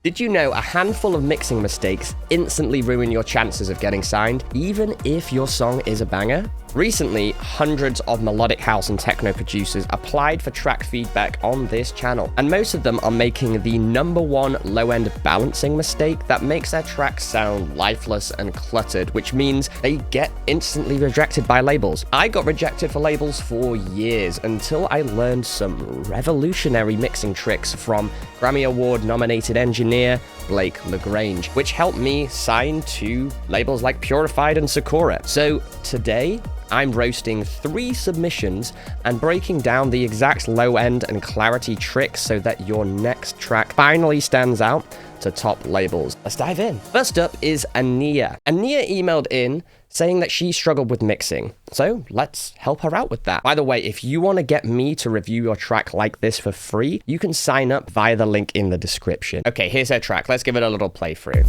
Did you know a handful of mixing mistakes instantly ruin your chances of getting signed, even if your song is a banger? Recently, hundreds of melodic house and techno producers applied for track feedback on this channel, and most of them are making the #1 low-end balancing mistake that makes their tracks sound lifeless and cluttered, which means they get instantly rejected by labels. I got rejected for labels for years until I learned some revolutionary mixing tricks from Grammy Award-nominated engineer Blake LaGrange, which helped me sign to labels like Purified and Sakura. So today, I'm roasting 3 submissions and breaking down the exact low end and clarity tricks so that your next track finally stands out to top labels. Let's dive in. First up is Ania. Ania emailed in saying that she struggled with mixing, so let's help her out with that. By the way, if you want to get me to review your track like this for free, you can sign up via the link in the description. Okay, here's her track. Let's give it a little playthrough.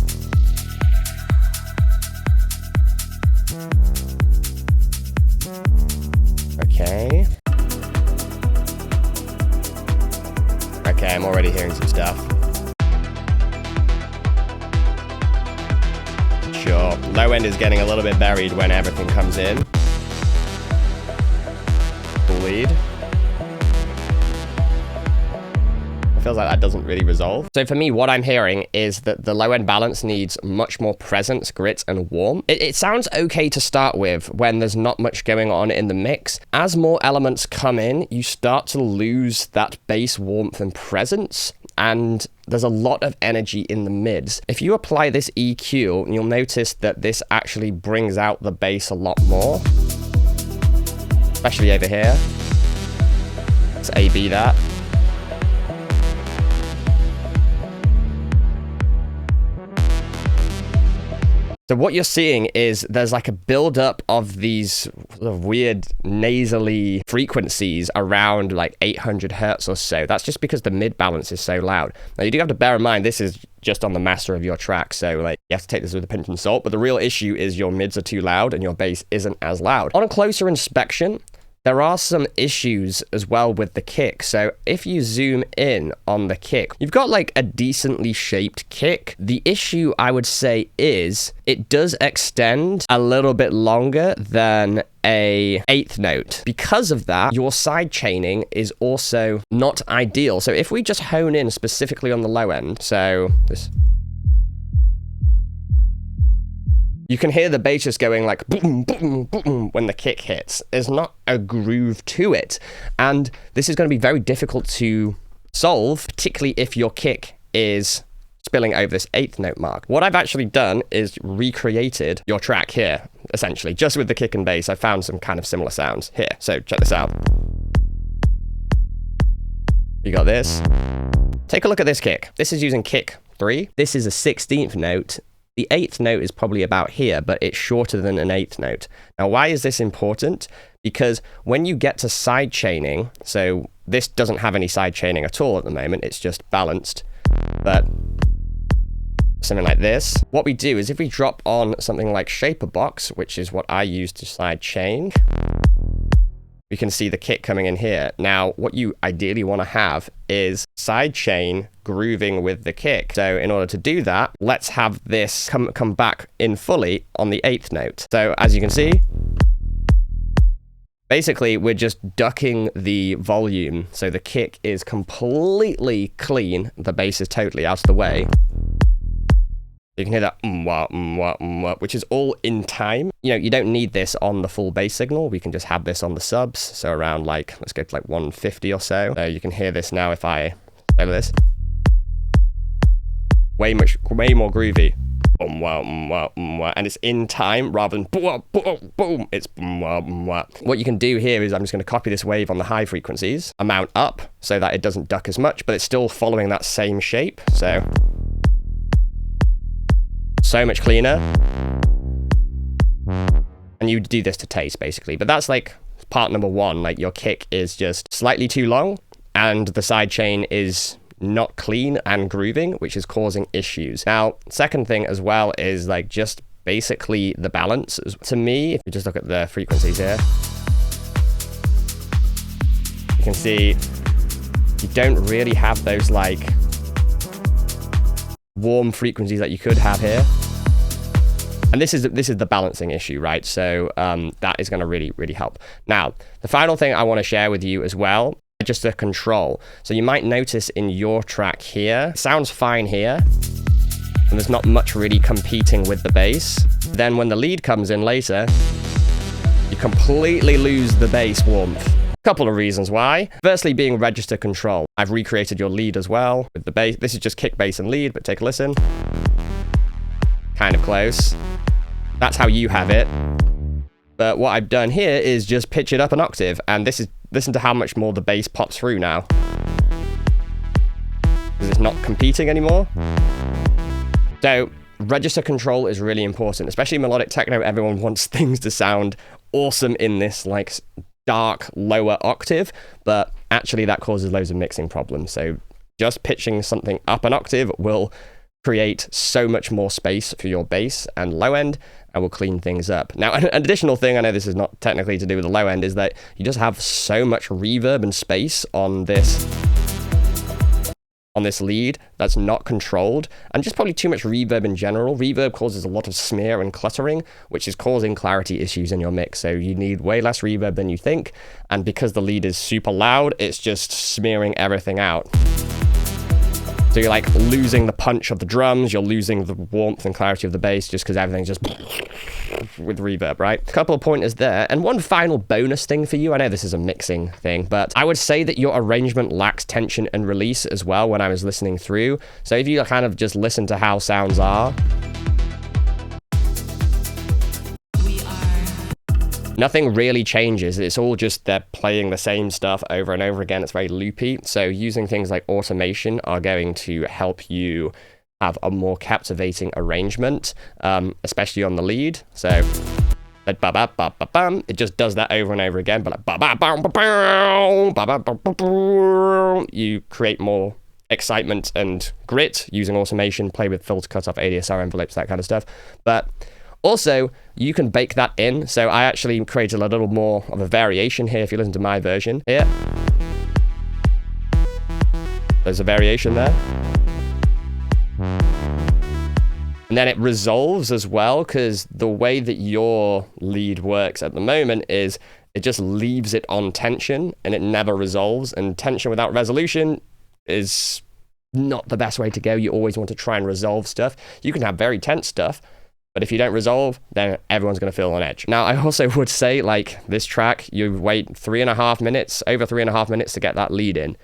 Okay. Okay, I'm already hearing some stuff. Sure, low end is getting a little bit buried when everything comes in. Lead. It feels like that doesn't really resolve. So for me, what I'm hearing is that the low end balance needs much more presence, grit, and warmth. It sounds okay to start with when there's not much going on in the mix. As more elements come in, you start to lose that bass warmth and presence, and there's a lot of energy in the mids. If you apply this EQ, you'll notice that this actually brings out the bass a lot more, especially over here. Let's A/B that. So what you're seeing is there's like a build-up of these sort of weird nasally frequencies around like 800 hertz or so. That's just because the mid balance is so loud. Now you do have to bear in mind this is just on the master of your track, so like you have to take this with a pinch of salt, but the real issue is your mids are too loud and your bass isn't as loud. On a closer inspection, there are some issues as well with the kick. So if you zoom in on the kick, you've got like a decently shaped kick. The issue I would say is it does extend a little bit longer than a 8th note. Because of that, your side chaining is also not ideal. So if we just hone in specifically on the low end, so this, you can hear the bass just going like boom, boom, boom when the kick hits. There's not a groove to it. And this is going to be very difficult to solve, particularly if your kick is spilling over this 8th note mark. What I've actually done is recreated your track here, essentially. Just with the kick and bass, I found some kind of similar sounds here. So check this out. You got this. Take a look at this kick. This is using kick 3. This is a 16th note. The 8th note is probably about here, but it's shorter than an 8th note. Now, why is this important? Because when you get to side chaining, so this doesn't have any side chaining at all at the moment, it's just balanced, but something like this, what we do is if we drop on something like Shaper Box, which is what I use to side chain, we can see the kick coming in here. Now, what you ideally want to have is side chain grooving with the kick. So in order to do that, let's have this come back in fully on the 8th note. So as you can see, basically we're just ducking the volume. So the kick is completely clean. The bass is totally out of the way. You can hear that which is all in time. You know, you don't need this on the full bass signal. We can just have this on the subs. So around like, let's go to like 150 or so. So you can hear this now if I play this. Way more groovy. And it's in time rather than boom. It's what you can do here is I'm just going to copy this wave on the high frequencies, amount up so that it doesn't duck as much, but it's still following that same shape. So much cleaner. And you do this to taste basically, but that's like part #1. Like your kick is just slightly too long and the side chain is not clean and grooving, which is causing issues. Now, second thing as well is like just basically the balance. To me, if you just look at the frequencies here, you can see you don't really have those like warm frequencies that you could have here. And this is the balancing issue, right? So that is going to really help. Now, the final thing I want to share with you as well, just a control. So you might notice in your track here, it sounds fine here, and there's not much really competing with the bass. Then when the lead comes in later, you completely lose the bass warmth. A couple of reasons why. Firstly, being register control. I've recreated your lead as well with the bass. This is just kick, bass, and lead, but take a listen. Kind of close. That's how you have it. But what I've done here is just pitch it up an octave, and this is, listen to how much more the bass pops through now. Because it's not competing anymore. So, register control is really important, especially melodic techno. Everyone wants things to sound awesome in this like dark lower octave, but actually that causes loads of mixing problems. So just pitching something up an octave will create so much more space for your bass and low end, and will clean things up. Now, an additional thing, I know this is not technically to do with the low end, is that you just have so much reverb and space on this lead that's not controlled, and just probably too much reverb in general. Reverb causes a lot of smear and cluttering, which is causing clarity issues in your mix. So you need way less reverb than you think, and because the lead is super loud, it's just smearing everything out. So you're like losing the punch of the drums, you're losing the warmth and clarity of the bass just because everything's just with reverb, right? A couple of pointers there. And one final bonus thing for you, I know this is a mixing thing, but I would say that your arrangement lacks tension and release as well when I was listening through. So if you kind of just listen to how sounds are, nothing really changes. It's all just they're playing the same stuff over and over again. It's very loopy. So using things like automation are going to help you have a more captivating arrangement, especially on the lead. So it just does that over and over again. But like you create more excitement and grit using automation, play with filter cutoff, ADSR envelopes, that kind of stuff. But also, you can bake that in. So I actually created a little more of a variation here. If you listen to my version here, there's a variation there. And then it resolves as well, because the way that your lead works at the moment is it just leaves it on tension and it never resolves. And tension without resolution is not the best way to go. You always want to try and resolve stuff. You can have very tense stuff, but if you don't resolve, then everyone's going to feel on edge. Now, I also would say, like, this track, you wait 3.5 minutes, over 3.5 minutes to get that lead in.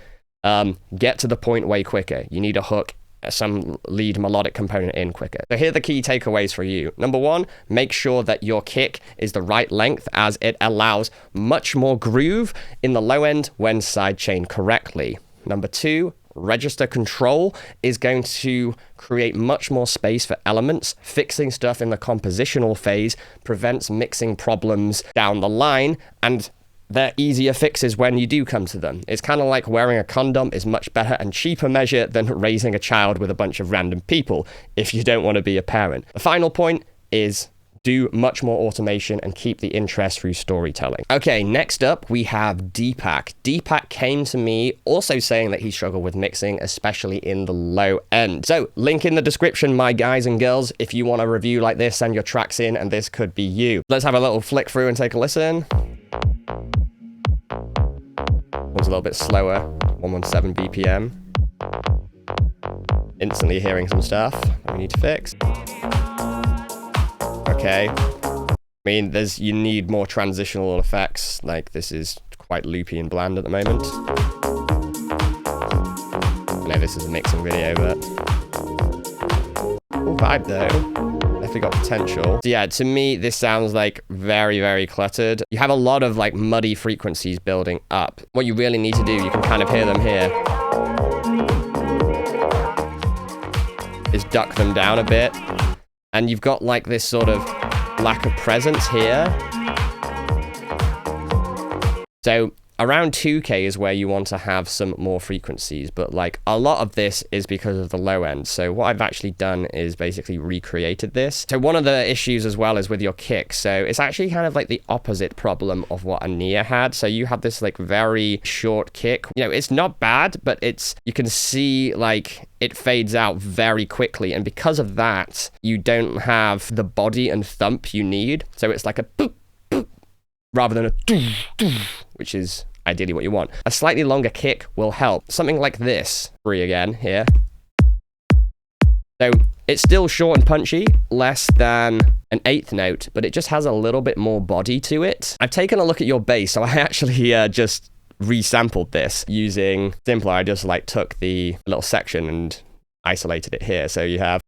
Get to the point way quicker. You need a hook, some lead melodic component in quicker. So here are the key takeaways for you. Number one, make sure that your kick is the right length, as it allows much more groove in the low end when sidechained correctly. Number two, register control is going to create much more space for elements. Fixing stuff in the compositional phase prevents mixing problems down the line, and they're easier fixes when you do come to them. It's kind of like wearing a condom is much better and cheaper measure than raising a child with a bunch of random people if you don't want to be a parent. The final point is do much more automation and keep the interest through storytelling. Okay, next up we have Deepak. Deepak came to me also saying that he struggled with mixing, especially in the low end. So link in the description, my guys and girls, if you want a review like this, send your tracks in and this could be you. Let's have a little flick through and take a listen. One's a little bit slower, 117 BPM. Instantly hearing some stuff that we need to fix. Okay, I mean, you need more transitional effects. Like, this is quite loopy and bland at the moment. I know this is a mixing video, but cool vibe though. Definitely got potential. So yeah, to me, this sounds like very cluttered. You have a lot of like muddy frequencies building up. What you really need to do, you can kind of hear them here, is duck them down a bit. And you've got like this sort of lack of presence here. So around 2K is where you want to have some more frequencies, but like a lot of this is because of the low end. So what I've actually done is basically recreated this. So one of the issues as well is with your kick. So it's actually kind of like the opposite problem of what Ania had. So you have this like very short kick. You know, it's not bad, but you can see like it fades out very quickly. And because of that, you don't have the body and thump you need. So it's like a boop, boop, rather than a doo, doo, which is ideally what you want. A slightly longer kick will help. Something like this. Free again here. So it's still short and punchy, less than an eighth note, but it just has a little bit more body to it. I've taken a look at your bass, so I actually just resampled this using Simpler. I just like took the little section and isolated it here. So you have...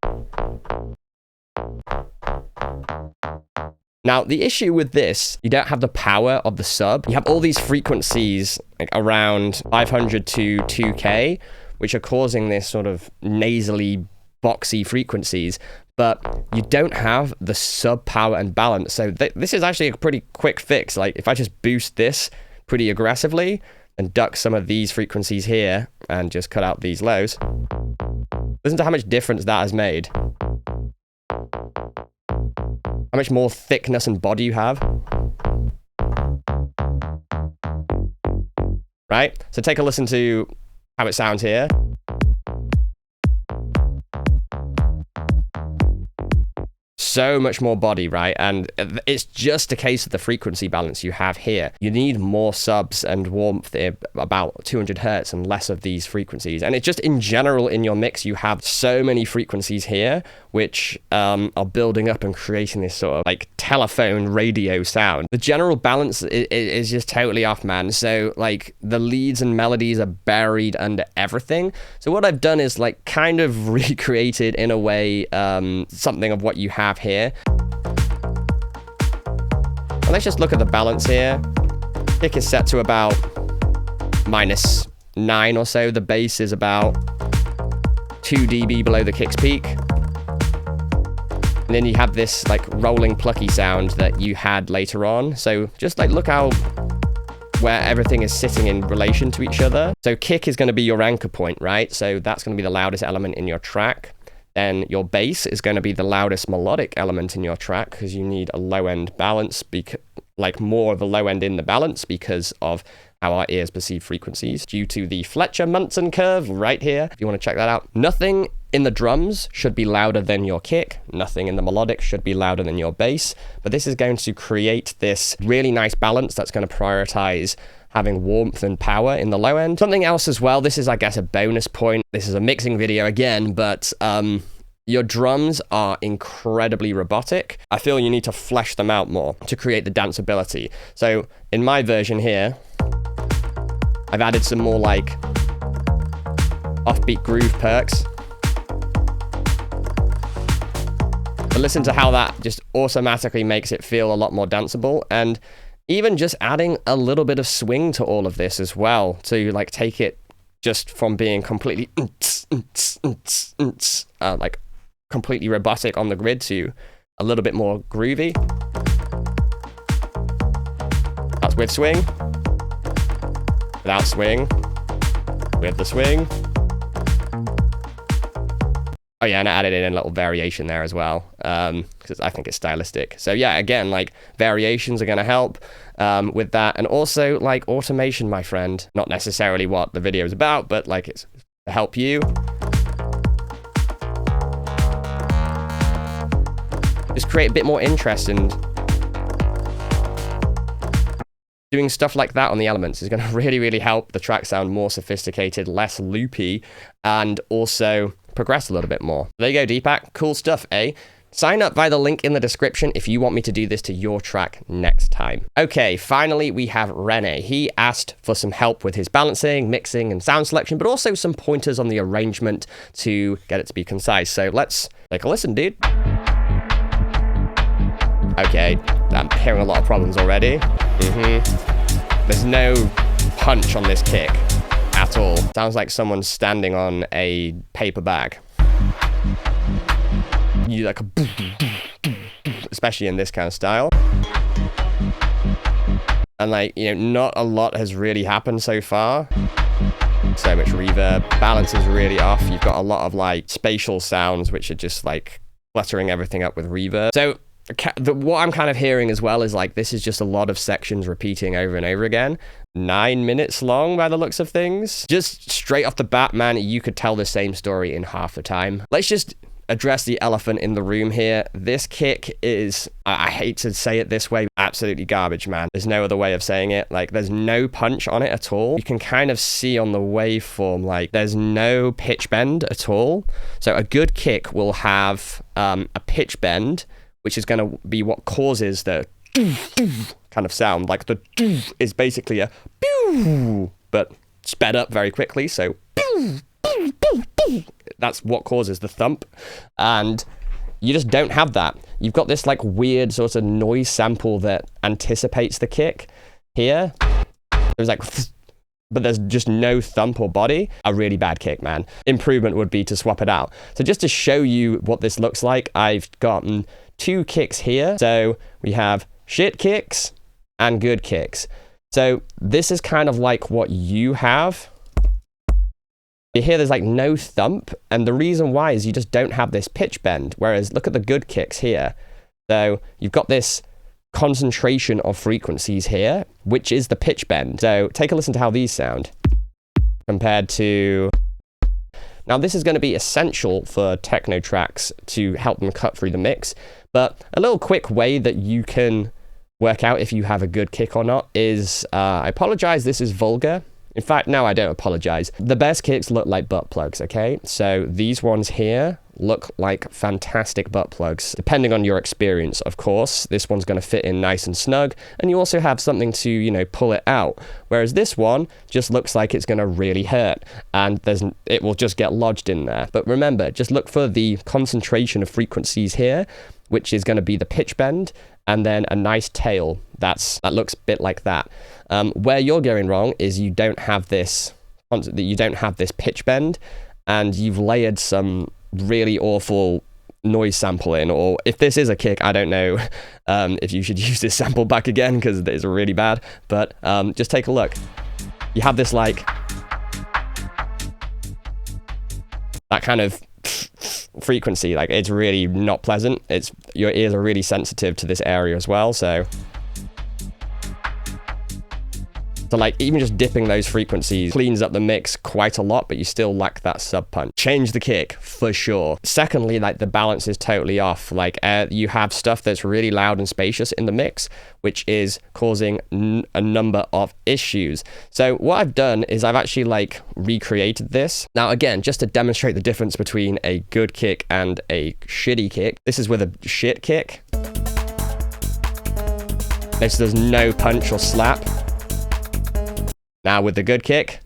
Now, the issue with this, you don't have the power of the sub. You have all these frequencies like around 500 to 2K, which are causing this sort of nasally, boxy frequencies, but you don't have the sub power and balance. So this is actually a pretty quick fix. Like if I just boost this pretty aggressively and duck some of these frequencies here and just cut out these lows, listen to how much difference that has made. How much more thickness and body you have. Right? So take a listen to how it sounds here. So much more body, right? And it's just a case of the frequency balance you have here. You need more subs and warmth, about 200 hertz and less of these frequencies. And it's just in general in your mix, you have so many frequencies here, which are building up and creating this sort of like telephone radio sound. The general balance is just totally off, man. So like the leads and melodies are buried under everything. So what I've done is like kind of recreated in a way something of what you have here. And let's just look at the balance here. Kick is set to about -9 or so. The bass is about 2 dB below the kick's peak. And then you have this like rolling plucky sound that you had later on. So just like look how where everything is sitting in relation to each other. So kick is going to be your anchor point, right? So that's going to be the loudest element in your track. Then your bass is going to be the loudest melodic element in your track because you need a low end balance, like more of a low end in the balance because of how our ears perceive frequencies due to the Fletcher-Munson curve right here, if you want to check that out. Nothing in the drums should be louder than your kick. Nothing in the melodic should be louder than your bass. But this is going to create this really nice balance that's going to prioritize having warmth and power in the low end. Something else as well, this is, I guess, a bonus point. This is a mixing video again, but your drums are incredibly robotic. I feel you need to flesh them out more to create the danceability. So in my version here, I've added some more like offbeat groove perks. But listen to how that just automatically makes it feel a lot more danceable. And even just adding a little bit of swing to all of this as well, to like take it just from being completely like completely robotic on the grid to a little bit more groovy. That's with swing, without swing, with the swing. Oh yeah, and I added in a little variation there as well, because I think it's stylistic. So yeah, again, like variations are going to help with that. And also like automation, my friend. Not necessarily what the video is about, but like it's to help you. Just create a bit more interest, and doing stuff like that on the elements is going to really, really help the track sound more sophisticated, less loopy, and also progress a little bit more. There you go, Deepak. Cool stuff, eh? Sign up via the link in the description if you want me to do this to your track next time. Okay, finally we have Rene. He asked for some help with his balancing, mixing, and sound selection, but also some pointers on the arrangement to get it to be concise. So let's take a listen, dude. Okay, I'm hearing a lot of problems already. There's no punch on this kick at all. Sounds like someone's standing on a paper bag. You like a, especially in this kind of style. And like, you know, not a lot has really happened so far. So much reverb. Balance is really off. You've got a lot of like spatial sounds, which are just like cluttering everything up with reverb. So what I'm kind of hearing as well is like, this is just a lot of sections repeating over and over again. 9 minutes long by the looks of things. Just straight off the bat, man, you could tell the same story in half the time. Let's just address the elephant in the room here. This kick is, I hate to say it this way, absolutely garbage, man. There's no other way of saying it. Like, there's no punch on it at all. You can kind of see on the waveform, like, there's no pitch bend at all. So a good kick will have a pitch bend, which is going to be what causes the kind of sound. Like, the is basically a but sped up very quickly. So that's what causes the thump, and you just don't have that. You've got this like weird sort of noise sample that anticipates the kick here. There's like, but there's just no thump or body. A really bad kick, man. Improvement would be to swap it out. So just to show you what this looks like, I've gotten 2 kicks here. So we have shit kicks and good kicks. So this is kind of like what you have. You hear there's like no thump, and the reason why is you just don't have this pitch bend, whereas look at the good kicks here. So you've got this concentration of frequencies here, which is the pitch bend. So take a listen to how these sound compared to... Now this is going to be essential for techno tracks to help them cut through the mix, but a little quick way that you can work out if you have a good kick or not is, I apologize, this is vulgar. In fact, no, I don't apologize. The best kicks look like butt plugs, okay? So these ones here look like fantastic butt plugs, depending on your experience, of course. This one's going to fit in nice and snug, and you also have something to, you know, pull it out. Whereas this one just looks like it's going to really hurt, and it will just get lodged in there. But remember, just look for the concentration of frequencies here, which is going to be the pitch bend, and then a nice tail that looks a bit like that. Where you're going wrong is you don't have this pitch bend, and you've layered some really awful noise sample in, or if this is a kick, I don't know if you should use this sample back again because it's really bad, but just take a look. You have this like that kind of frequency, like it's really not pleasant. Your ears are really sensitive to this area as well, so like even just dipping those frequencies cleans up the mix quite a lot, but you still lack that sub punch. Change the kick for sure. Secondly, like the balance is totally off. Like you have stuff that's really loud and spacious in the mix, which is causing a number of issues. So what I've done is I've actually like recreated this. Now again, just to demonstrate the difference between a good kick and a shitty kick. This is with a shit kick. There's no punch or slap. Now with the good kick,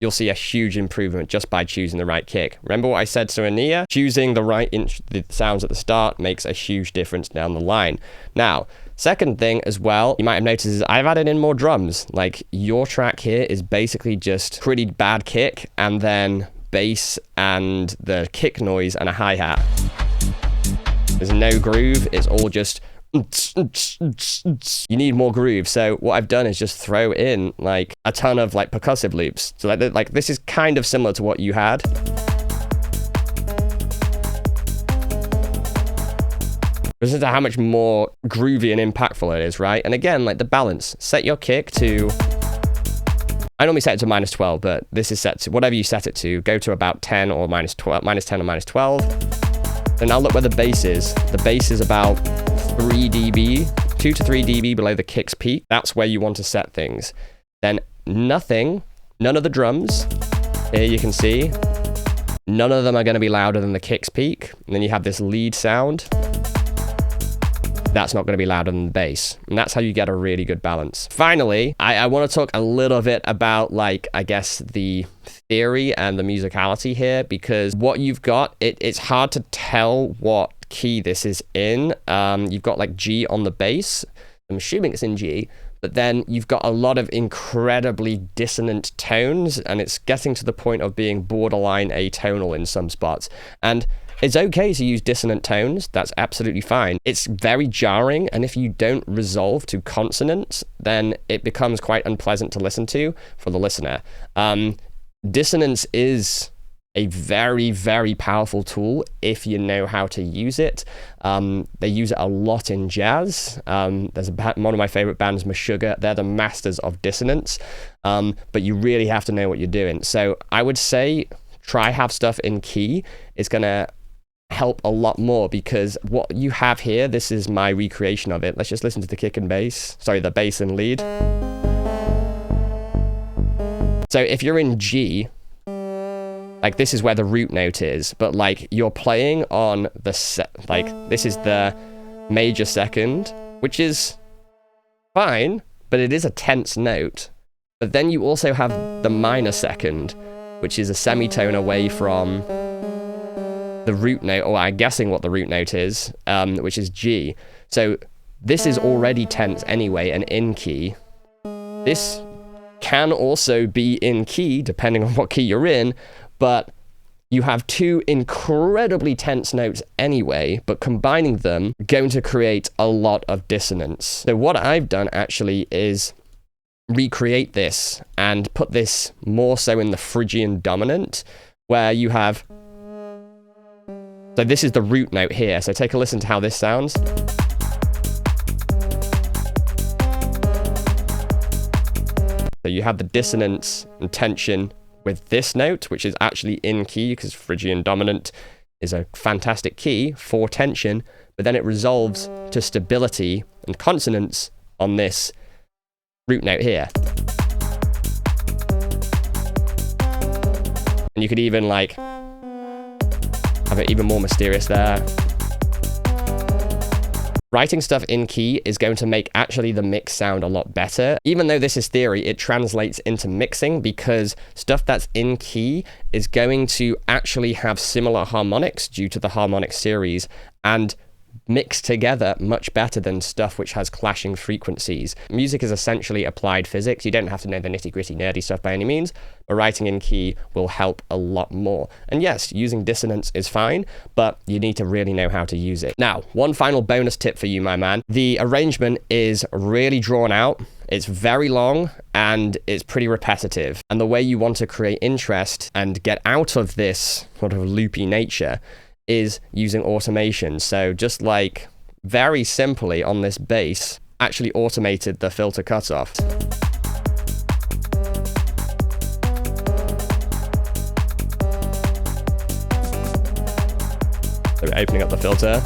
you'll see a huge improvement just by choosing the right kick. Remember what I said to Ania? Choosing the sounds at the start makes a huge difference down the line. Now, second thing as well, you might have noticed is I've added in more drums. Like your track here is basically just pretty bad kick and then bass and the kick noise and a hi-hat. There's no groove, it's all just... You need more groove, so what I've done is just throw in like a ton of like percussive loops. So like this is kind of similar to what you had. Listen to how much more groovy and impactful it is, right? And again, like the balance, set your kick to... I normally set it to -12, but this is set to whatever you set it to. Go to about 10 or -12, -10 or -12. And now look where the bass is. The bass is about 3 dB, 2 to 3 dB below the kick's peak. That's where you want to set things. Then none of the drums, here you can see, none of them are going to be louder than the kick's peak. And then you have this lead sound. That's not going to be louder than the bass. And that's how you get a really good balance. Finally, I want to talk a little bit about like, I guess the theory and the musicality here, because what you've got, it's hard to tell what key this is in. You've got like G on the bass. I'm assuming it's in G, but then you've got a lot of incredibly dissonant tones, and it's getting to the point of being borderline atonal in some spots. And It's okay to use dissonant tones. That's absolutely fine. It's very jarring, and if you don't resolve to consonants, then it becomes quite unpleasant to listen to for the listener. Dissonance is a very, very powerful tool if you know how to use it. They use it a lot in jazz. There's one of my favorite bands, Meshuggah. They're the masters of dissonance, but you really have to know what you're doing. So I would say try have stuff in key. It's going to help a lot more, because what you have here, this is my recreation of it. Let's just listen to the kick and bass. Sorry, the bass and lead. So if you're in G, like this is where the root note is, but like you're playing on the like this is the major second, which is fine, but it is a tense note. But then you also have the minor second, which is a semitone away from the root note, or I'm guessing what the root note is, which is G. So this is already tense anyway and in key. This can also be in key, depending on what key you're in, but you have two incredibly tense notes anyway, but combining them going to create a lot of dissonance. So what I've done actually is recreate this and put this more so in the Phrygian dominant, where you have, so this is the root note here, so take a listen to how this sounds. So you have the dissonance and tension with this note, which is actually in key, because Phrygian dominant is a fantastic key for tension, but then it resolves to stability and consonance on this root note here. And you could even like have it even more mysterious there. Writing stuff in key is going to make actually the mix sound a lot better. Even though this is theory, it translates into mixing, because stuff that's in key is going to actually have similar harmonics due to the harmonic series and mix together much better than stuff which has clashing frequencies. Music is essentially applied physics. You don't have to know the nitty-gritty nerdy stuff by any means, but writing in key will help a lot more. And yes, using dissonance is fine, but you need to really know how to use it. Now, one final bonus tip for you, my man. The arrangement is really drawn out. It's very long and it's pretty repetitive. And the way you want to create interest and get out of this sort of loopy nature is using automation. So just like very simply on this bass, actually automated the filter cutoff. So we're opening up the filter.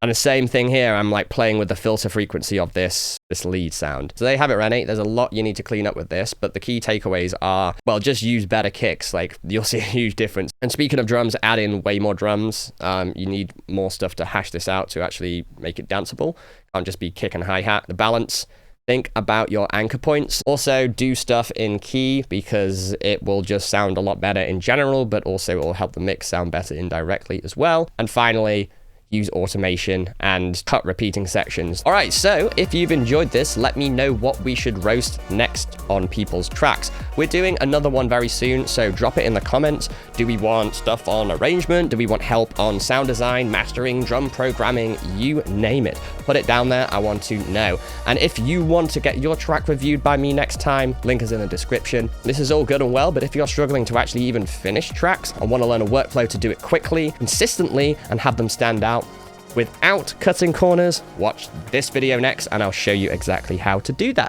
And the same thing here, I'm like playing with the filter frequency of this lead sound. So there you have it, Rennie. There's a lot you need to clean up with this, but the key takeaways are, well, just use better kicks. Like you'll see a huge difference. And speaking of drums, add in way more drums. You need more stuff to hash this out to actually make it danceable. Can't just be kick and hi-hat. The balance, think about your anchor points. Also do stuff in key because it will just sound a lot better in general, but also it will help the mix sound better indirectly as well. And finally, use automation and cut repeating sections. All right, so if you've enjoyed this, let me know what we should roast next on people's tracks. We're doing another one very soon, so drop it in the comments. Do we want stuff on arrangement? Do we want help on sound design, mastering, drum programming? You name it. Put it down there, I want to know. And if you want to get your track reviewed by me next time, link is in the description. This is all good and well, but if you're struggling to actually even finish tracks and want to learn a workflow to do it quickly, consistently, and have them stand out without cutting corners, watch this video next and I'll show you exactly how to do that.